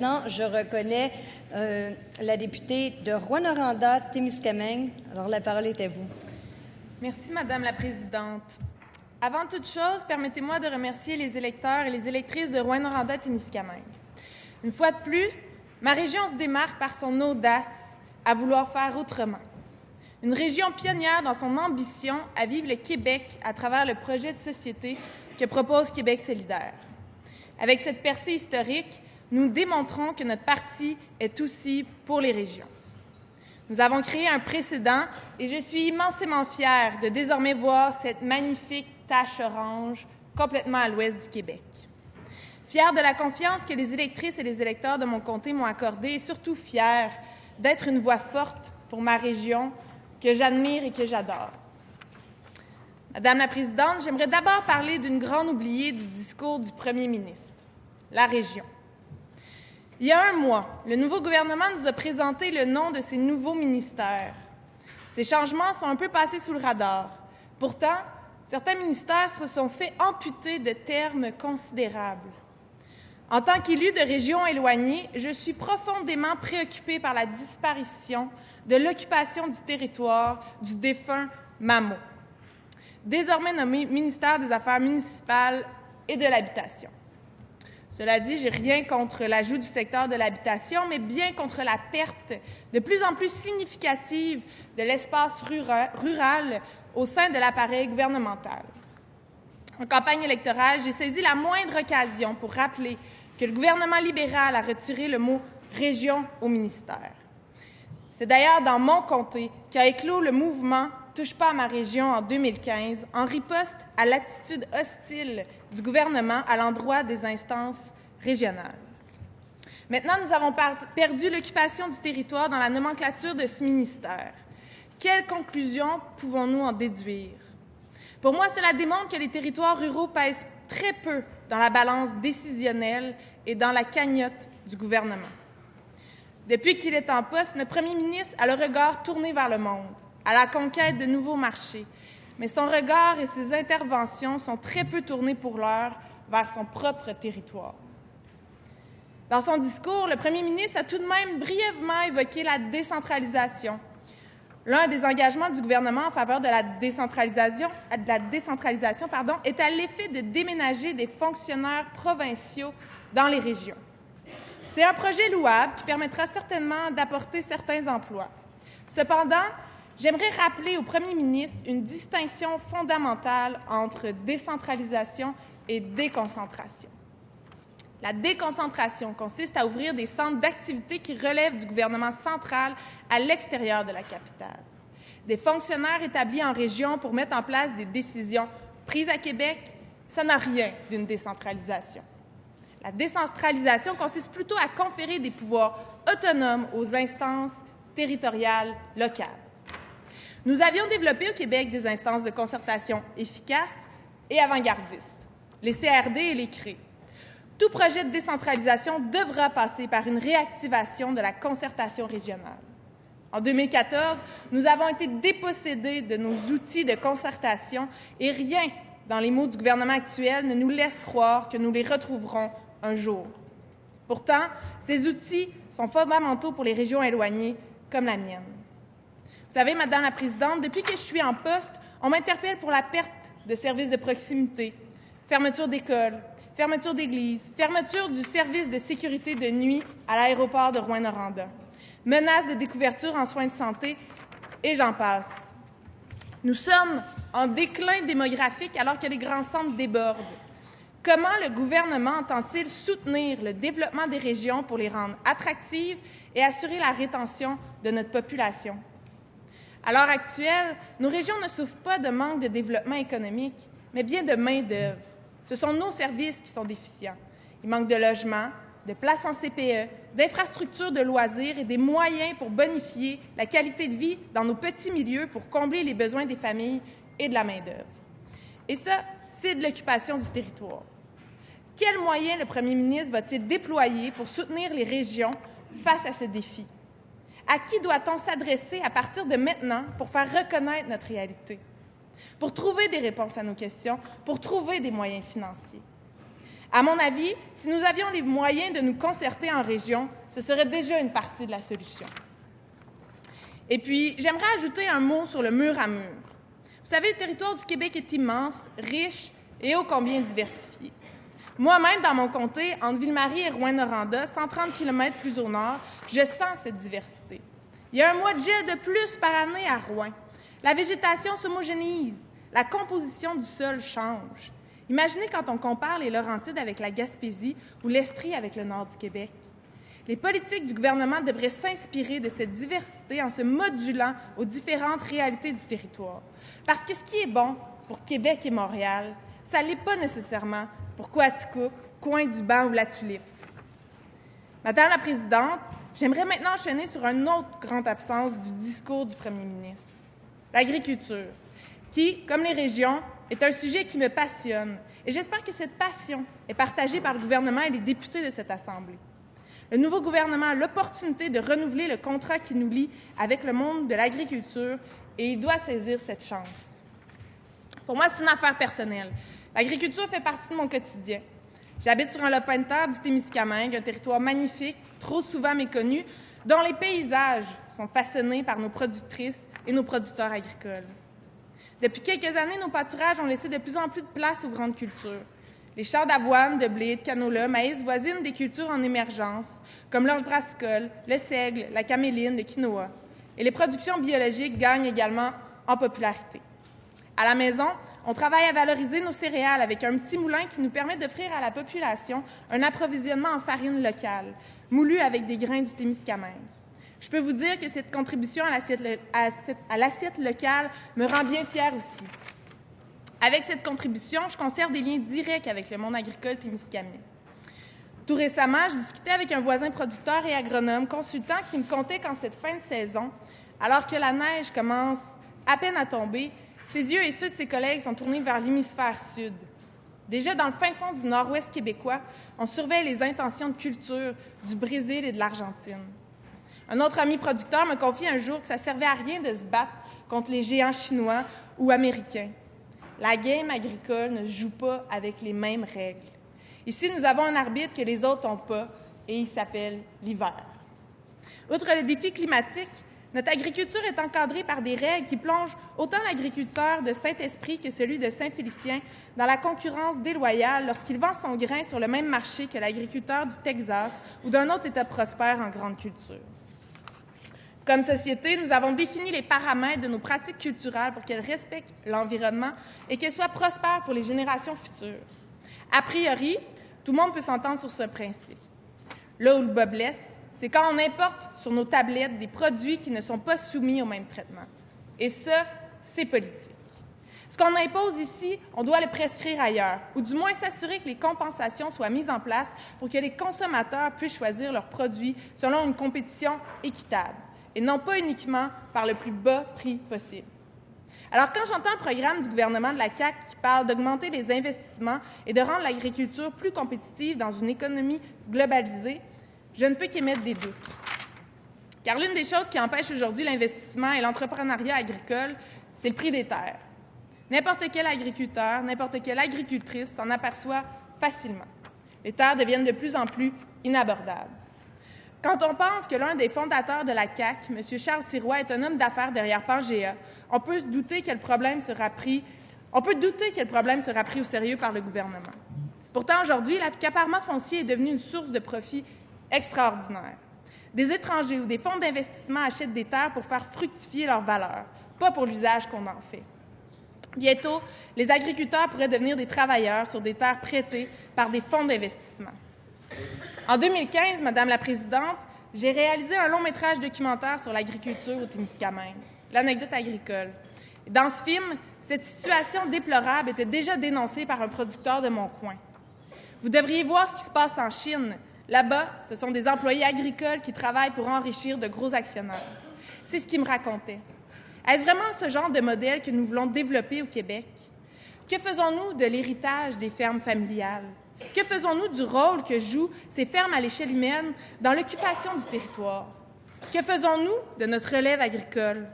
Maintenant, je reconnais la députée de Rouyn-Noranda-Témiscamingue. Alors, la parole est à vous. Merci, Madame la Présidente. Avant toute chose, permettez-moi de remercier les électeurs et les électrices de Rouyn-Noranda-Témiscamingue. Une fois de plus, ma région se démarque par son audace à vouloir faire autrement. Une région pionnière dans son ambition à vivre le Québec à travers le projet de société que propose Québec solidaire. Avec cette percée historique, nous démontrons que notre parti est aussi pour les régions. Nous avons créé un précédent et je suis immensément fière de désormais voir cette magnifique tache orange complètement à l'ouest du Québec. Fière de la confiance que les électrices et les électeurs de mon comté m'ont accordée et surtout fière d'être une voix forte pour ma région que j'admire et que j'adore. Madame la Présidente, j'aimerais d'abord parler d'une grande oubliée du discours du premier ministre, la région. Il y a un mois, le nouveau gouvernement nous a présenté le nom de ses nouveaux ministères. Ces changements sont un peu passés sous le radar. Pourtant, certains ministères se sont fait amputer de termes considérables. En tant qu'élue de régions éloignées, je suis profondément préoccupée par la disparition de l'occupation du territoire du défunt MAMO, désormais nommé ministère des Affaires municipales et de l'Habitation. Cela dit, je n'ai rien contre l'ajout du secteur de l'habitation, mais bien contre la perte de plus en plus significative de l'espace rural au sein de l'appareil gouvernemental. En campagne électorale, j'ai saisi la moindre occasion pour rappeler que le gouvernement libéral a retiré le mot « région » au ministère. C'est d'ailleurs dans mon comté qu'a éclos le mouvement « Touche pas à ma région » en 2015, en riposte à l'attitude hostile du gouvernement à l'endroit des instances régionales. Maintenant, nous avons perdu l'occupation du territoire dans la nomenclature de ce ministère. Quelles conclusions pouvons-nous en déduire? Pour moi, cela démontre que les territoires ruraux pèsent très peu dans la balance décisionnelle et dans la cagnotte du gouvernement. Depuis qu'il est en poste, notre premier ministre a le regard tourné vers le monde, à la conquête de nouveaux marchés, mais son regard et ses interventions sont très peu tournés pour l'heure vers son propre territoire. Dans son discours, le premier ministre a tout de même brièvement évoqué la décentralisation. L'un des engagements du gouvernement en faveur de la décentralisation est à l'effet de déménager des fonctionnaires provinciaux dans les régions. C'est un projet louable qui permettra certainement d'apporter certains emplois. Cependant, j'aimerais rappeler au premier ministre une distinction fondamentale entre décentralisation et déconcentration. La déconcentration consiste à ouvrir des centres d'activité qui relèvent du gouvernement central à l'extérieur de la capitale. Des fonctionnaires établis en région pour mettre en place des décisions prises à Québec, ça n'a rien d'une décentralisation. La décentralisation consiste plutôt à conférer des pouvoirs autonomes aux instances territoriales locales. Nous avions développé au Québec des instances de concertation efficaces et avant-gardistes, les CRD et les CRE. Tout projet de décentralisation devra passer par une réactivation de la concertation régionale. En 2014, nous avons été dépossédés de nos outils de concertation et rien dans les mots du gouvernement actuel ne nous laisse croire que nous les retrouverons un jour. Pourtant, ces outils sont fondamentaux pour les régions éloignées comme la mienne. Vous savez, Madame la Présidente, depuis que je suis en poste, on m'interpelle pour la perte de services de proximité, fermeture d'écoles, fermeture d'églises, fermeture du service de sécurité de nuit à l'aéroport de Rouyn-Noranda, menaces de découverture en soins de santé, et j'en passe. Nous sommes en déclin démographique alors que les grands centres débordent. Comment le gouvernement entend-il soutenir le développement des régions pour les rendre attractives et assurer la rétention de notre population? À l'heure actuelle, nos régions ne souffrent pas de manque de développement économique, mais bien de main-d'œuvre. Ce sont nos services qui sont déficients. Il manque de logements, de places en CPE, d'infrastructures de loisirs et des moyens pour bonifier la qualité de vie dans nos petits milieux pour combler les besoins des familles et de la main-d'œuvre. Et ça, c'est de l'occupation du territoire. Quels moyens le premier ministre va-t-il déployer pour soutenir les régions face à ce défi? À qui doit-on s'adresser à partir de maintenant pour faire reconnaître notre réalité? Pour trouver des réponses à nos questions, pour trouver des moyens financiers? À mon avis, si nous avions les moyens de nous concerter en région, ce serait déjà une partie de la solution. Et puis, j'aimerais ajouter un mot sur le mur à mur. Vous savez, le territoire du Québec est immense, riche et ô combien diversifié. Moi-même, dans mon comté, entre Ville-Marie et Rouyn-Noranda, 130 km plus au nord, je sens cette diversité. Il y a un mois de gel de plus par année à Rouyn. La végétation s'homogénéise, la composition du sol change. Imaginez quand on compare les Laurentides avec la Gaspésie ou l'Estrie avec le nord du Québec. Les politiques du gouvernement devraient s'inspirer de cette diversité en se modulant aux différentes réalités du territoire. Parce que ce qui est bon pour Québec et Montréal, ça ne l'est pas nécessairement pour Coaticook, Coin-du-Banc ou la Tulipe. Madame la Présidente, j'aimerais maintenant enchaîner sur une autre grande absence du discours du premier ministre, l'agriculture, qui, comme les régions, est un sujet qui me passionne. Et j'espère que cette passion est partagée par le gouvernement et les députés de cette Assemblée. Le nouveau gouvernement a l'opportunité de renouveler le contrat qui nous lie avec le monde de l'agriculture et il doit saisir cette chance. Pour moi, c'est une affaire personnelle. L'agriculture fait partie de mon quotidien. J'habite sur un lopin de terre du Témiscamingue, un territoire magnifique, trop souvent méconnu, dont les paysages sont façonnés par nos productrices et nos producteurs agricoles. Depuis quelques années, nos pâturages ont laissé de plus en plus de place aux grandes cultures. Les champs d'avoine, de blé, de canola, maïs voisinent des cultures en émergence, comme l'orge brassicole, le seigle, la caméline, le quinoa. Et les productions biologiques gagnent également en popularité. À la maison, on travaille à valoriser nos céréales avec un petit moulin qui nous permet d'offrir à la population un approvisionnement en farine locale, moulue avec des grains du Témiscamingue. Je peux vous dire que cette contribution à l'assiette locale me rend bien fière aussi. Avec cette contribution, je conserve des liens directs avec le monde agricole témiscamien. Tout récemment, je discutais avec un voisin producteur et agronome consultant qui me contait qu'en cette fin de saison, alors que la neige commence à peine à tomber, ses yeux et ceux de ses collègues sont tournés vers l'hémisphère sud. Déjà dans le fin fond du nord-ouest québécois, on surveille les intentions de culture du Brésil et de l'Argentine. Un autre ami producteur me confie un jour que ça ne servait à rien de se battre contre les géants chinois ou américains. La game agricole ne se joue pas avec les mêmes règles. Ici, nous avons un arbitre que les autres n'ont pas, et il s'appelle l'hiver. Outre le défi climatique, notre agriculture est encadrée par des règles qui plongent autant l'agriculteur de Saint-Esprit que celui de Saint-Félicien dans la concurrence déloyale lorsqu'il vend son grain sur le même marché que l'agriculteur du Texas ou d'un autre État prospère en grande culture. Comme société, nous avons défini les paramètres de nos pratiques culturelles pour qu'elles respectent l'environnement et qu'elles soient prospères pour les générations futures. A priori, tout le monde peut s'entendre sur ce principe. Là où le bas blesse, c'est quand on importe sur nos tablettes des produits qui ne sont pas soumis au même traitement. Et ça, c'est politique. Ce qu'on impose ici, on doit le prescrire ailleurs, ou du moins s'assurer que les compensations soient mises en place pour que les consommateurs puissent choisir leurs produits selon une compétition équitable, et non pas uniquement par le plus bas prix possible. Alors, quand j'entends le programme du gouvernement de la CAQ qui parle d'augmenter les investissements et de rendre l'agriculture plus compétitive dans une économie globalisée, je ne peux qu'émettre des doutes. Car l'une des choses qui empêche aujourd'hui l'investissement et l'entrepreneuriat agricole, c'est le prix des terres. N'importe quel agriculteur, n'importe quelle agricultrice s'en aperçoit facilement. Les terres deviennent de plus en plus inabordables. Quand on pense que l'un des fondateurs de la CAQ, M. Charles Sirois, est un homme d'affaires derrière Pangea, on peut douter que le problème sera pris au sérieux par le gouvernement. Pourtant, aujourd'hui, l'accaparement foncier est devenu une source de profit extraordinaire. Des étrangers ou des fonds d'investissement achètent des terres pour faire fructifier leur valeur, pas pour l'usage qu'on en fait. Bientôt, les agriculteurs pourraient devenir des travailleurs sur des terres prêtées par des fonds d'investissement. En 2015, Madame la Présidente, j'ai réalisé un long-métrage documentaire sur l'agriculture au Témiscamingue, l'anecdote agricole. Dans ce film, cette situation déplorable était déjà dénoncée par un producteur de mon coin. Vous devriez voir ce qui se passe en Chine. Là-bas, ce sont des employés agricoles qui travaillent pour enrichir de gros actionnaires. C'est ce qu'il me racontait. Est-ce vraiment ce genre de modèle que nous voulons développer au Québec? Que faisons-nous de l'héritage des fermes familiales? Que faisons-nous du rôle que jouent ces fermes à l'échelle humaine dans l'occupation du territoire? Que faisons-nous de notre relève agricole?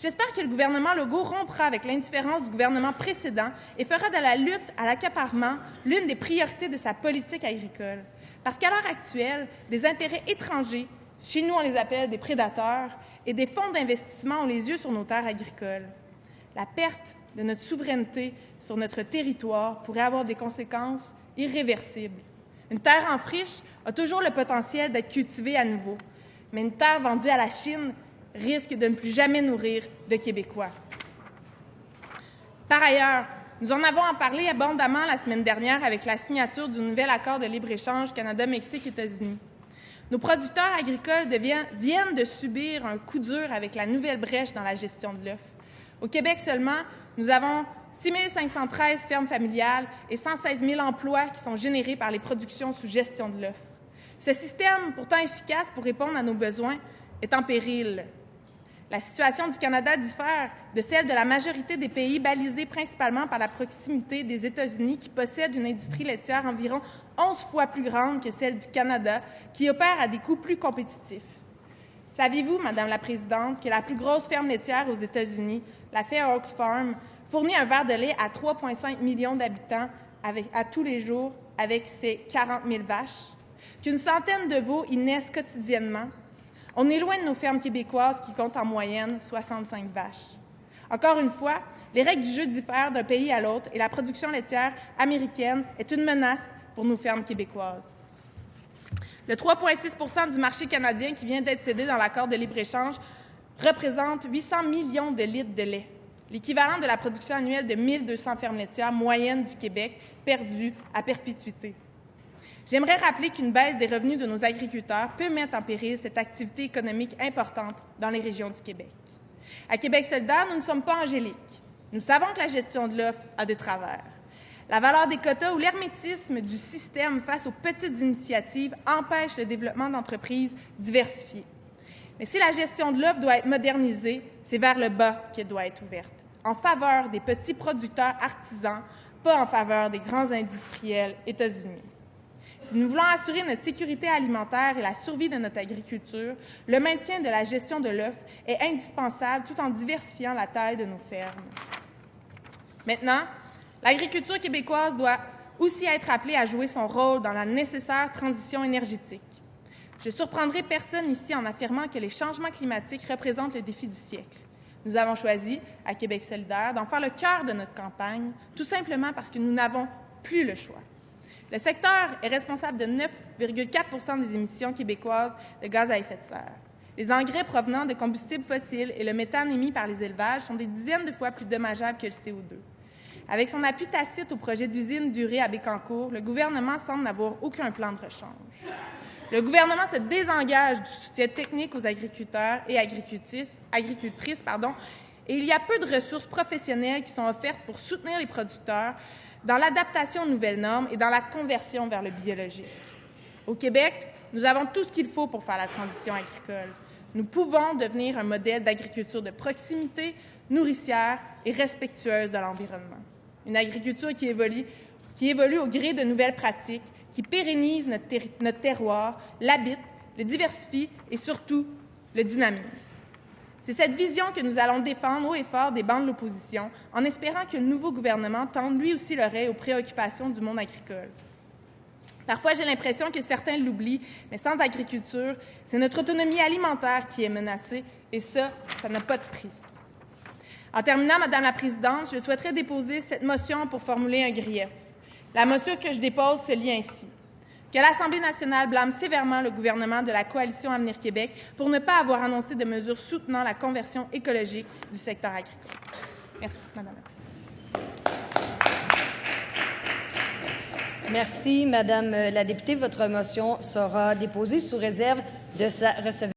J'espère que le gouvernement Legault rompra avec l'indifférence du gouvernement précédent et fera de la lutte à l'accaparement l'une des priorités de sa politique agricole. Parce qu'à l'heure actuelle, des intérêts étrangers, chez nous on les appelle des prédateurs, et des fonds d'investissement ont les yeux sur nos terres agricoles. La perte de notre souveraineté sur notre territoire pourrait avoir des conséquences irréversibles. Une terre en friche a toujours le potentiel d'être cultivée à nouveau, mais une terre vendue à la Chine risque de ne plus jamais nourrir de Québécois. Par ailleurs, nous en avons parlé abondamment la semaine dernière avec la signature du nouvel accord de libre-échange Canada-Mexique-États-Unis. Nos producteurs agricoles viennent de subir un coup dur avec la nouvelle brèche dans la gestion de l'œuf. Au Québec seulement, nous avons 6 513 fermes familiales et 116 000 emplois qui sont générés par les productions sous gestion de l'œuf. Ce système, pourtant efficace pour répondre à nos besoins, est en péril. La situation du Canada diffère de celle de la majorité des pays balisés principalement par la proximité des États-Unis qui possèdent une industrie laitière environ 11 fois plus grande que celle du Canada, qui opère à des coûts plus compétitifs. Saviez-vous, Madame la Présidente, que la plus grosse ferme laitière aux États-Unis, la Fair Oaks Farm, fournit un verre de lait à 3,5 millions d'habitants à tous les jours avec ses 40 000 vaches? Qu'une centaine de veaux y naissent quotidiennement? On est loin de nos fermes québécoises qui comptent en moyenne 65 vaches. Encore une fois, les règles du jeu diffèrent d'un pays à l'autre et la production laitière américaine est une menace pour nos fermes québécoises. Le 3,6 % du marché canadien qui vient d'être cédé dans l'accord de libre-échange représente 800 millions de litres de lait, l'équivalent de la production annuelle de 1 200 fermes laitières moyennes du Québec perdues à perpétuité. J'aimerais rappeler qu'une baisse des revenus de nos agriculteurs peut mettre en péril cette activité économique importante dans les régions du Québec. À Québec solidaire, nous ne sommes pas angéliques. Nous savons que la gestion de l'offre a des travers. La valeur des quotas ou l'hermétisme du système face aux petites initiatives empêche le développement d'entreprises diversifiées. Mais si la gestion de l'offre doit être modernisée, c'est vers le bas qu'elle doit être ouverte, en faveur des petits producteurs artisans, pas en faveur des grands industriels états-uniens. Si nous voulons assurer notre sécurité alimentaire et la survie de notre agriculture, le maintien de la gestion de l'œuf est indispensable tout en diversifiant la taille de nos fermes. Maintenant, l'agriculture québécoise doit aussi être appelée à jouer son rôle dans la nécessaire transition énergétique. Je ne surprendrai personne ici en affirmant que les changements climatiques représentent le défi du siècle. Nous avons choisi, à Québec solidaire, d'en faire le cœur de notre campagne, tout simplement parce que nous n'avons plus le choix. Le secteur est responsable de 9,4 % des émissions québécoises de gaz à effet de serre. Les engrais provenant de combustibles fossiles et le méthane émis par les élevages sont des dizaines de fois plus dommageables que le CO2. Avec son appui tacite au projet d'usine d'urée à Bécancour, le gouvernement semble n'avoir aucun plan de rechange. Le gouvernement se désengage du soutien technique aux agriculteurs et agricultrices, et il y a peu de ressources professionnelles qui sont offertes pour soutenir les producteurs dans l'adaptation aux nouvelles normes et dans la conversion vers le biologique. Au Québec, nous avons tout ce qu'il faut pour faire la transition agricole. Nous pouvons devenir un modèle d'agriculture de proximité, nourricière et respectueuse de l'environnement. Une agriculture qui évolue au gré de nouvelles pratiques, qui pérennise notre terroir, l'habite, le diversifie et surtout le dynamise. C'est cette vision que nous allons défendre haut et fort des bancs de l'opposition, en espérant que le nouveau gouvernement tende lui aussi l'oreille aux préoccupations du monde agricole. Parfois, j'ai l'impression que certains l'oublient, mais sans agriculture, c'est notre autonomie alimentaire qui est menacée, et ça n'a pas de prix. En terminant, Madame la Présidente, je souhaiterais déposer cette motion pour formuler un grief. La motion que je dépose se lit ainsi. Que l'Assemblée nationale blâme sévèrement le gouvernement de la Coalition Avenir Québec pour ne pas avoir annoncé de mesures soutenant la conversion écologique du secteur agricole. Merci, Madame la Présidente. Merci, Madame la députée. Votre motion sera déposée sous réserve de sa recevabilité.